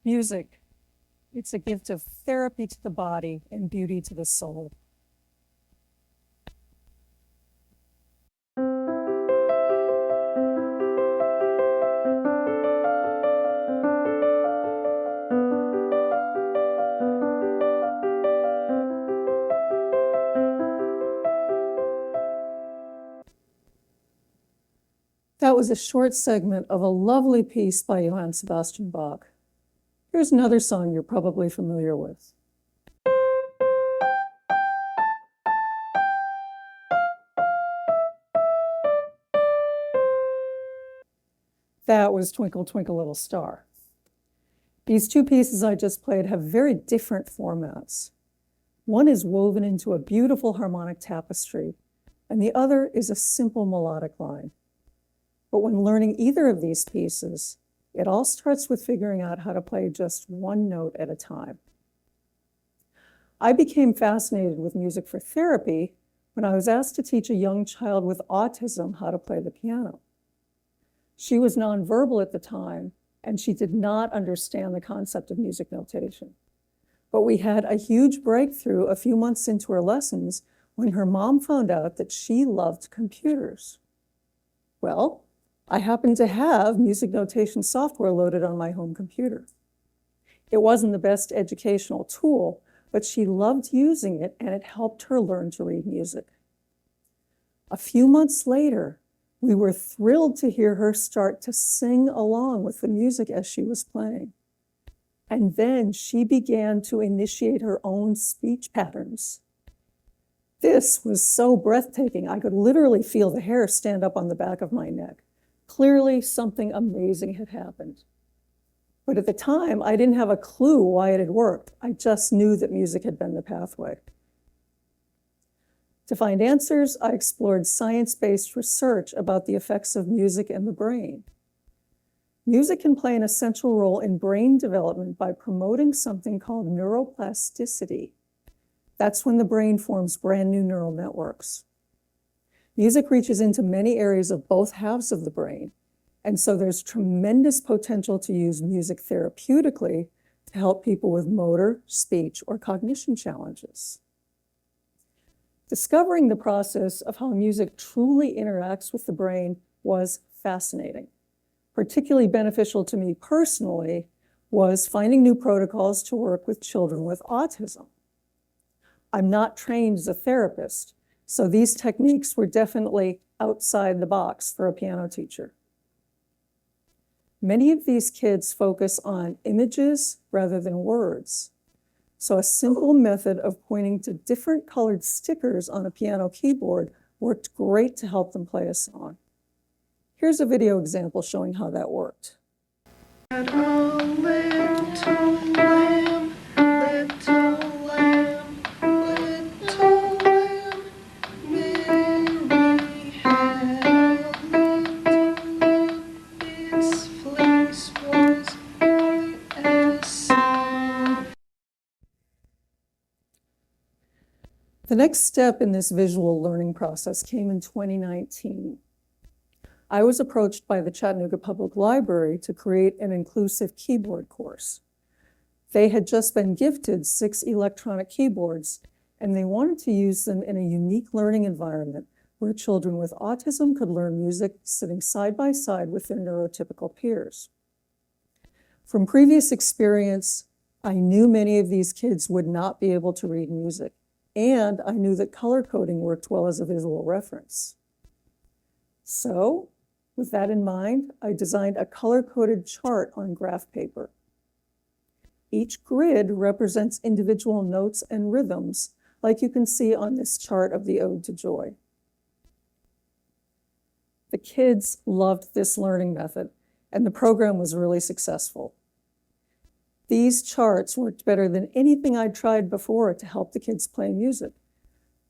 Music. It's a gift of therapy to the body and beauty to the soul. That was a short segment of a lovely piece by Johann Sebastian Bach. Here's another song you're probably familiar with. That was Twinkle, Twinkle, Little Star. These two pieces I just played have very different formats. One is woven into a beautiful harmonic tapestry, and the other is a simple melodic line. But when learning either of these pieces, it all starts with figuring out how to play just one note at a time. I became fascinated with music for therapy when I was asked to teach a young child with autism how to play the piano. She was nonverbal at the time, and she did not understand the concept of music notation. But we had a huge breakthrough a few months into her lessons when her mom found out that she loved computers. Well, I happened to have music notation software loaded on my home computer. It wasn't the best educational tool, but she loved using it, and it helped her learn to read music. A few months later, we were thrilled to hear her start to sing along with the music as she was playing. And then she began to initiate her own speech patterns. This was so breathtaking, I could literally feel the hair stand up on the back of my neck. Clearly, something amazing had happened. But at the time, I didn't have a clue why it had worked. I just knew that music had been the pathway. To find answers, I explored science-based research about the effects of music in the brain. Music can play an essential role in brain development by promoting something called neuroplasticity. That's when the brain forms brand new neural networks. Music reaches into many areas of both halves of the brain, and so there's tremendous potential to use music therapeutically to help people with motor, speech, or cognition challenges. Discovering the process of how music truly interacts with the brain was fascinating. Particularly beneficial to me personally was finding new protocols to work with children with autism. I'm not trained as a therapist, so these techniques were definitely outside the box for a piano teacher. Many of these kids focus on images rather than words. So a simple method of pointing to different colored stickers on a piano keyboard worked great to help them play a song. Here's a video example showing how that worked. The next step in this visual learning process came in 2019. I was approached by the Chattanooga Public Library to create an inclusive keyboard course. They had just been gifted 6 electronic keyboards, and they wanted to use them in a unique learning environment where children with autism could learn music sitting side by side with their neurotypical peers. From previous experience, I knew many of these kids would not be able to read music, and I knew that color coding worked well as a visual reference. So, with that in mind, I designed a color-coded chart on graph paper. Each grid represents individual notes and rhythms, like you can see on this chart of the Ode to Joy. The kids loved this learning method, and the program was really successful. These charts worked better than anything I'd tried before to help the kids play music.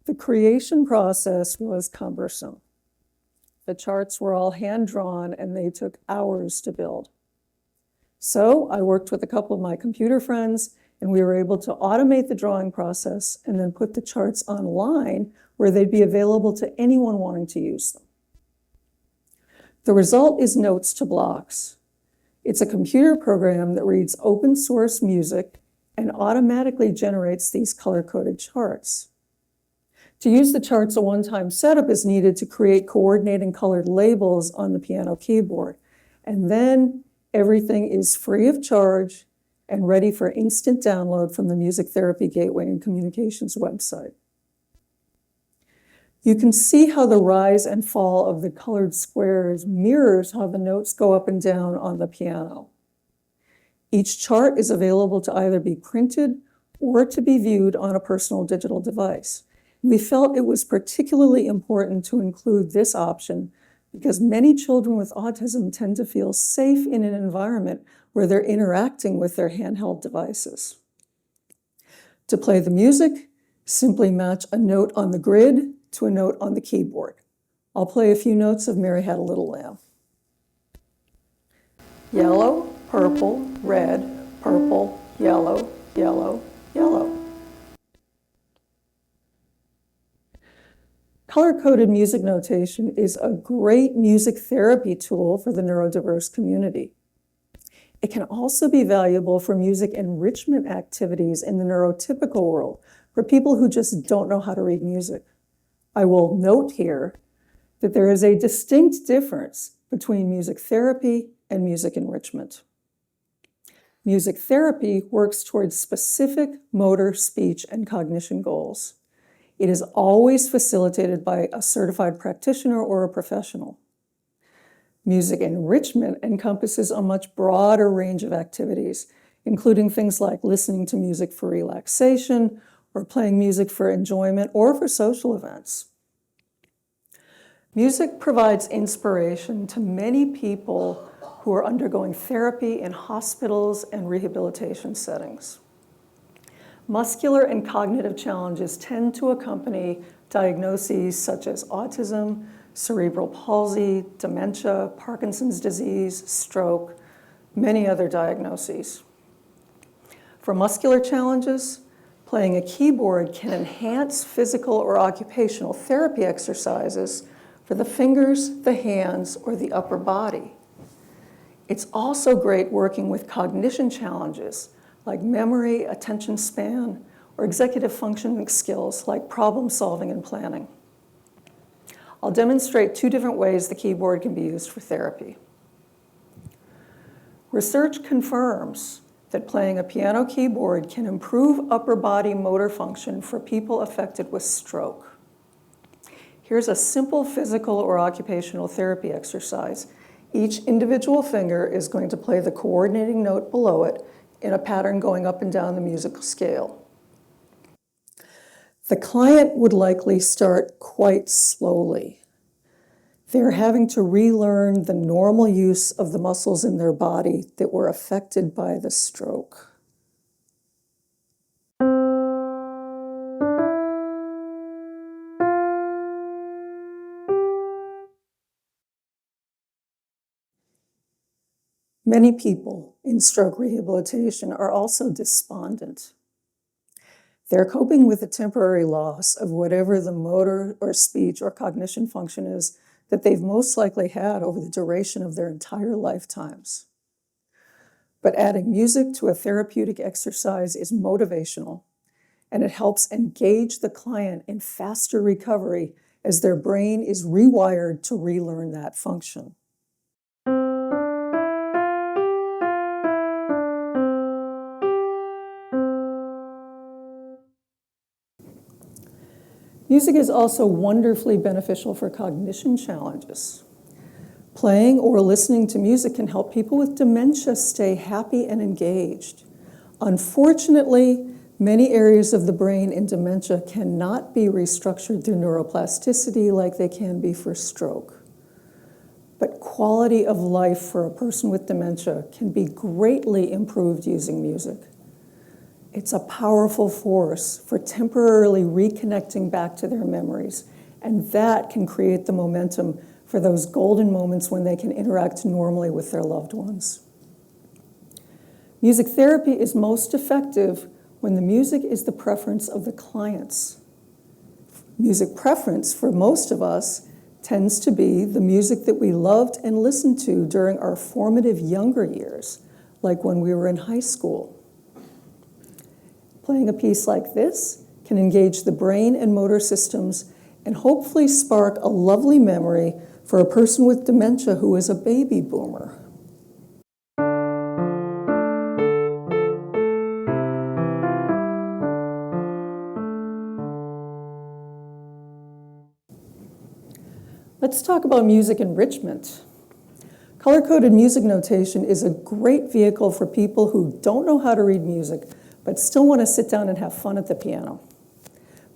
The creation process was cumbersome. The charts were all hand-drawn, and they took hours to build. So I worked with a couple of my computer friends, and we were able to automate the drawing process and then put the charts online where they'd be available to anyone wanting to use them. The result is notes to blocks. It's a computer program that reads open source music and automatically generates these color-coded charts. To use the charts, a one-time setup is needed to create coordinating colored labels on the piano keyboard. And then everything is free of charge and ready for instant download from the Music Therapy Gateway and Communications website. You can see how the rise and fall of the colored squares mirrors how the notes go up and down on the piano. Each chart is available to either be printed or to be viewed on a personal digital device. We felt it was particularly important to include this option because many children with autism tend to feel safe in an environment where they're interacting with their handheld devices. To play the music, simply match a note on the grid to a note on the keyboard. I'll play a few notes of Mary Had a Little Lamb. Yellow, purple, red, purple, yellow, yellow, yellow. Color-coded music notation is a great music therapy tool for the neurodiverse community. It can also be valuable for music enrichment activities in the neurotypical world for people who just don't know how to read music. I will note here that there is a distinct difference between music therapy and music enrichment. Music therapy works towards specific motor, speech, and cognition goals. It is always facilitated by a certified practitioner or a professional. Music enrichment encompasses a much broader range of activities, including things like listening to music for relaxation, or playing music for enjoyment or for social events. Music provides inspiration to many people who are undergoing therapy in hospitals and rehabilitation settings. Muscular and cognitive challenges tend to accompany diagnoses such as autism, cerebral palsy, dementia, Parkinson's disease, stroke, many other diagnoses. For muscular challenges, playing a keyboard can enhance physical or occupational therapy exercises for the fingers, the hands, or the upper body. It's also great working with cognition challenges like memory, attention span, or executive functioning skills like problem solving and planning. I'll demonstrate two different ways the keyboard can be used for therapy. Research confirms that playing a piano keyboard can improve upper body motor function for people affected with stroke. Here's a simple physical or occupational therapy exercise. Each individual finger is going to play the coordinating note below it in a pattern going up and down the musical scale. The client would likely start quite slowly. They're having to relearn the normal use of the muscles in their body that were affected by the stroke. Many people in stroke rehabilitation are also despondent. They're coping with the temporary loss of whatever the motor or speech or cognition function is that they've most likely had over the duration of their entire lifetimes. But adding music to a therapeutic exercise is motivational, and it helps engage the client in faster recovery as their brain is rewired to relearn that function. Music is also wonderfully beneficial for cognition challenges. Playing or listening to music can help people with dementia stay happy and engaged. Unfortunately, many areas of the brain in dementia cannot be restructured through neuroplasticity like they can be for stroke. But quality of life for a person with dementia can be greatly improved using music. It's a powerful force for temporarily reconnecting back to their memories, and that can create the momentum for those golden moments when they can interact normally with their loved ones. Music therapy is most effective when the music is the preference of the clients. Music preference, for most of us, tends to be the music that we loved and listened to during our formative younger years, like when we were in high school. Playing a piece like this can engage the brain and motor systems and hopefully spark a lovely memory for a person with dementia who is a baby boomer. Let's talk about music enrichment. Color-coded music notation is a great vehicle for people who don't know how to read music, but still want to sit down and have fun at the piano.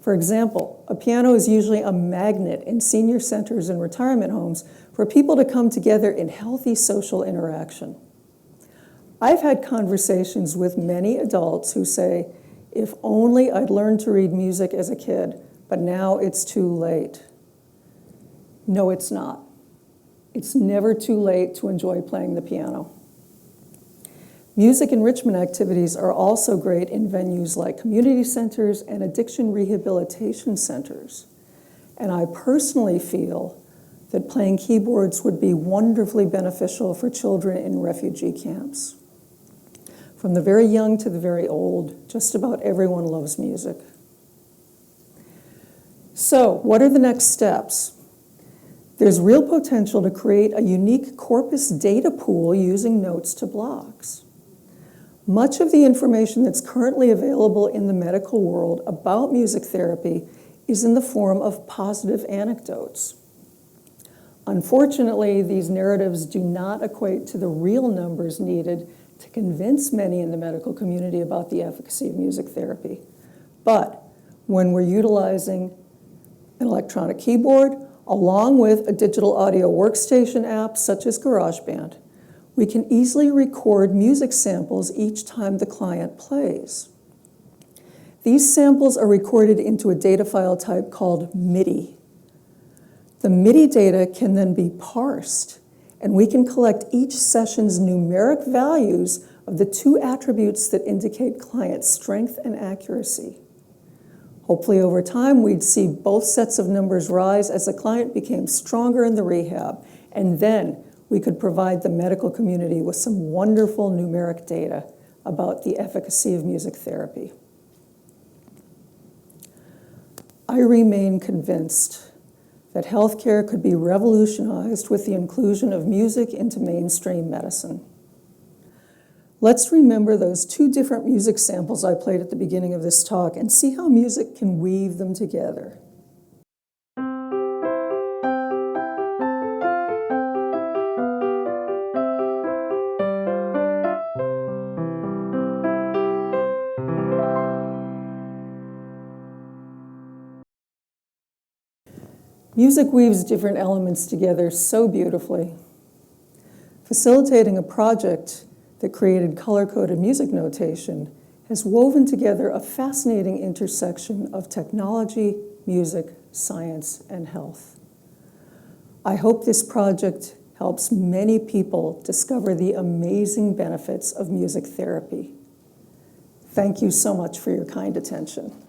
For example, a piano is usually a magnet in senior centers and retirement homes for people to come together in healthy social interaction. I've had conversations with many adults who say, if only I'd learned to read music as a kid, but now it's too late. No, it's not. It's never too late to enjoy playing the piano. Music enrichment activities are also great in venues like community centers and addiction rehabilitation centers. And I personally feel that playing keyboards would be wonderfully beneficial for children in refugee camps. From the very young to the very old, just about everyone loves music. So, what are the next steps? There's real potential to create a unique corpus data pool using notes to blocks. Much of the information that's currently available in the medical world about music therapy is in the form of positive anecdotes. Unfortunately, these narratives do not equate to the real numbers needed to convince many in the medical community about the efficacy of music therapy. But when we're utilizing an electronic keyboard, along with a digital audio workstation app such as GarageBand, we can easily record music samples each time the client plays. These samples are recorded into a data file type called MIDI. The MIDI data can then be parsed, and we can collect each session's numeric values of the two attributes that indicate client strength and accuracy. Hopefully over time, we'd see both sets of numbers rise as the client became stronger in the rehab, and then we could provide the medical community with some wonderful numeric data about the efficacy of music therapy. I remain convinced that healthcare could be revolutionized with the inclusion of music into mainstream medicine. Let's remember those two different music samples I played at the beginning of this talk and see how music can weave them together. Music weaves different elements together so beautifully. Facilitating a project that created color-coded music notation has woven together a fascinating intersection of technology, music, science, and health. I hope this project helps many people discover the amazing benefits of music therapy. Thank you so much for your kind attention.